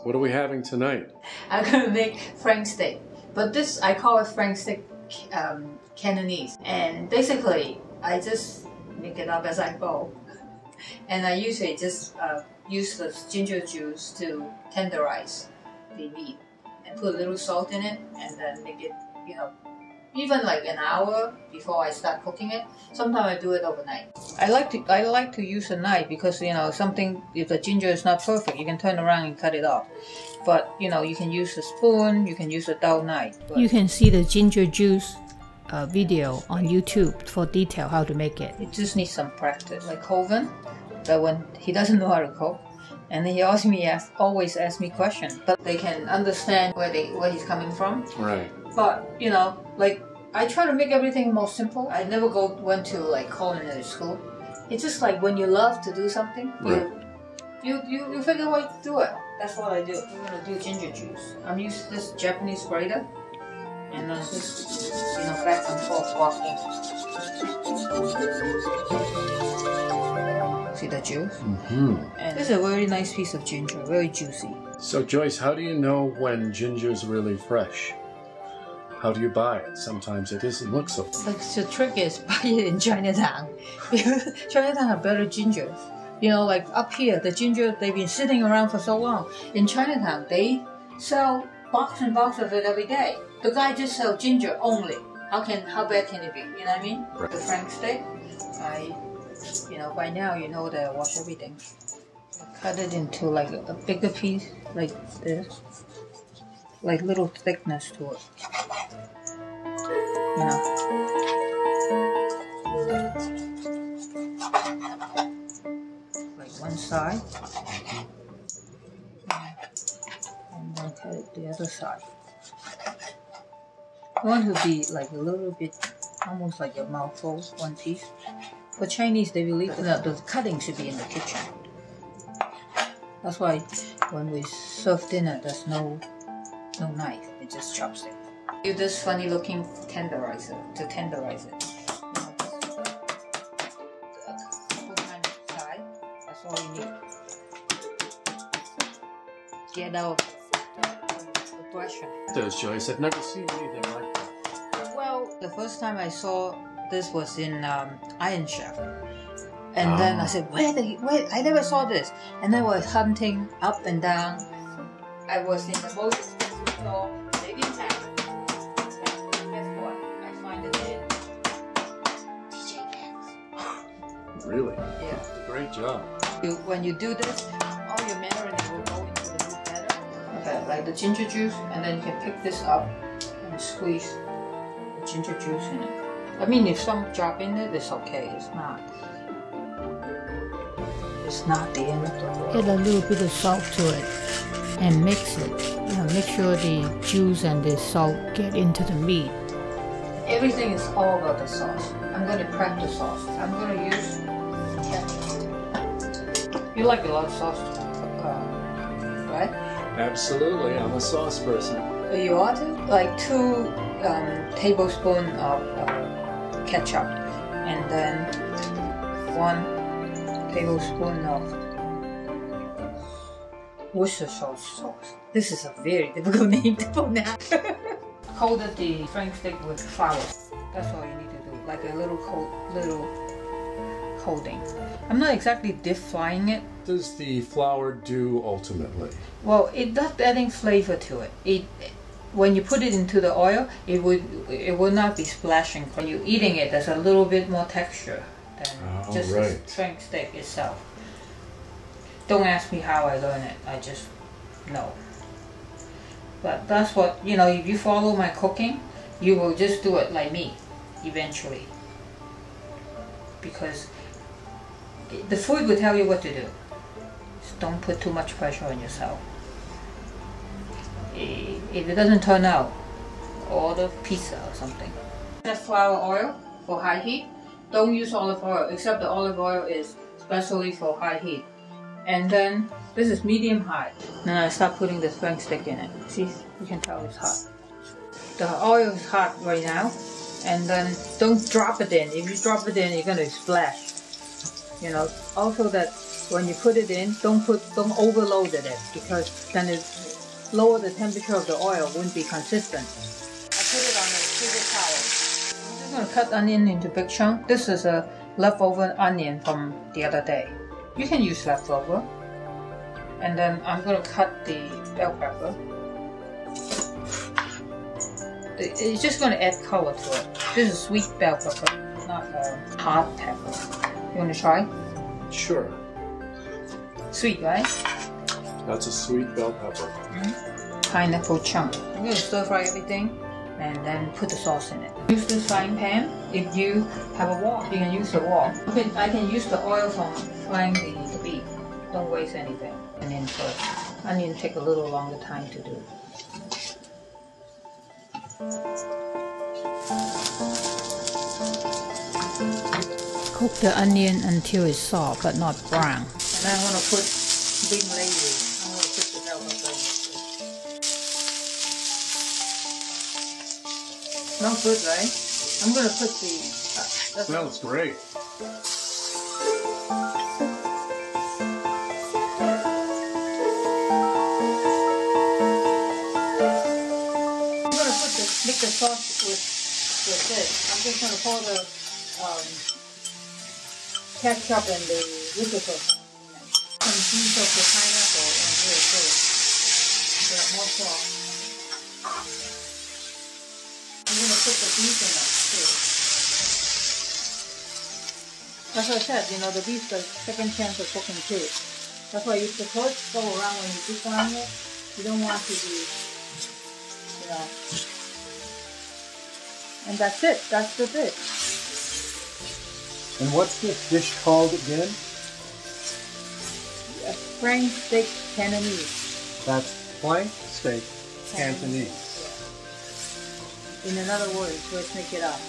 What are we having tonight? I'm gonna make frank steak, but this I call it frank steak Cantonese. And basically, I just make it up as I go. And I usually just use the ginger juice to tenderize the meat and put a little salt in it, and then make it, even like an hour before I start cooking it. Sometimes I do it overnight. I like to use a knife because something, if the ginger is not perfect, you can turn around and cut it off. But you can use a spoon, you can use a dull knife. You can see the ginger juice video on YouTube for detail how to make it. It just needs some practice. Like Hovind, but when he doesn't know how to cook, and then he always asks me questions, but they can understand where he's coming from. Right. But like I try to make everything more simple. I never went to like culinary school. It's just like when you love to do something, right. you figure a way to do it. That's what I do. We're gonna do ginger juice. I'm using this Japanese grater, and then just back and forth walking. See the juice? Mm-hmm. And this is a very nice piece of ginger, very juicy. So Joyce, how do you know when ginger's really fresh? How do you buy it? Sometimes it doesn't look so fresh. The trick is buy it in Chinatown. Because Chinatown have better gingers. Like up here, the ginger, they've been sitting around for so long. In Chinatown, they sell box and box of it every day. The guy just sells ginger only. How bad can it be? You know what I mean? Right. The frank steak, by now that I wash everything. Cut it into like a bigger piece, like this. Like little thickness to it. Like one side. And then cut it the other side. I want it to be like a little bit, almost like a mouthful, one piece. For Chinese, they believe that the cutting should be in the kitchen. That's why when we serve dinner, there's no knife, it's just chopstick. Use this funny looking tenderizer to tenderize it. Full kind of side, that's all you need. Get out the pressure. Those, Joyce, I've never seen anything like that. Well, the first time I saw this was in Iron Chef. And then I said, wait, I never saw this. And then I was hunting up and down. I was in the most expensive store, they didn't have it. And guess what? I find it in DJ Maxx. Really? Yeah. Great job. When you do this, all your marinade will go into the meat better. Okay, like the ginger juice, and then you can pick this up and squeeze the ginger juice in it. I mean, if some drop in it, it's okay. It's not the end of the world. Add a little bit of salt to it and mix it. Make sure the juice and the salt get into the meat. Everything is all about the sauce. I'm going to prep the sauce. I'm going to use ketchup. You like a lot of sauce, right? Absolutely, I'm a sauce person. You ought to? Like 2 tablespoons of ketchup, and then 1 tablespoon of Worcestershire sauce. This is a very difficult name to pronounce. Coated the frank steak with flour. That's all you need to do, like a little coating. I'm not exactly deep frying it. What does the flour do ultimately? Well, it does adding flavor to it. When you put it into the oil, it would not be splashing. When you're eating it, there's a little bit more texture than just the frank steak itself. Don't ask me how I learned it. I just know. But that's what, if you follow my cooking, you will just do it like me, eventually. Because the food will tell you what to do. Just don't put too much pressure on yourself. If it doesn't turn out, order pizza or something. Just flour oil for high heat. Don't use olive oil, except the olive oil is specially for high heat. And then this is medium high. Then I start putting the frank steak in it. See, you can tell it's hot. The oil is hot right now, and then don't drop it in. If you drop it in, you're gonna splash. Also that when you put it in, don't overload it because then it lower the temperature of the oil, won't be consistent. I put it on a paper towel. I'm just going to cut onion into big chunks. This is a leftover onion from the other day. You can use leftover. And then I'm going to cut the bell pepper. It's just going to add color to it. This is sweet bell pepper, not hot pepper. You want to try? Sure. Sweet, right? That's a sweet bell pepper. Pineapple chunk. I'm going to stir fry everything and then put the sauce in it. Use this frying pan. If you have a wok, you can use the wok. I can use the oil from frying the beef. Don't waste anything. Onion first. Onion take a little longer time to do. Cook the onion until it's soft but not brown. And then I'm going to put big layer. I'm going to put the bell pepper in it. Smells good, right? I'm going to put the... Smells great. Make the sauce with this. I'm just going to pour the ketchup and the whipped sauce. Some piece of the pineapple and here too. So more sauce. I'm going to put the beef in it too. As I said, the beef has second chance of cooking too. That's why the torch go around when you deep frying it. You don't want to be, And that's it. That's the dish. And what's this dish called again? French steak Cantonese. That's flank steak Cantonese. In another word, let's make it up.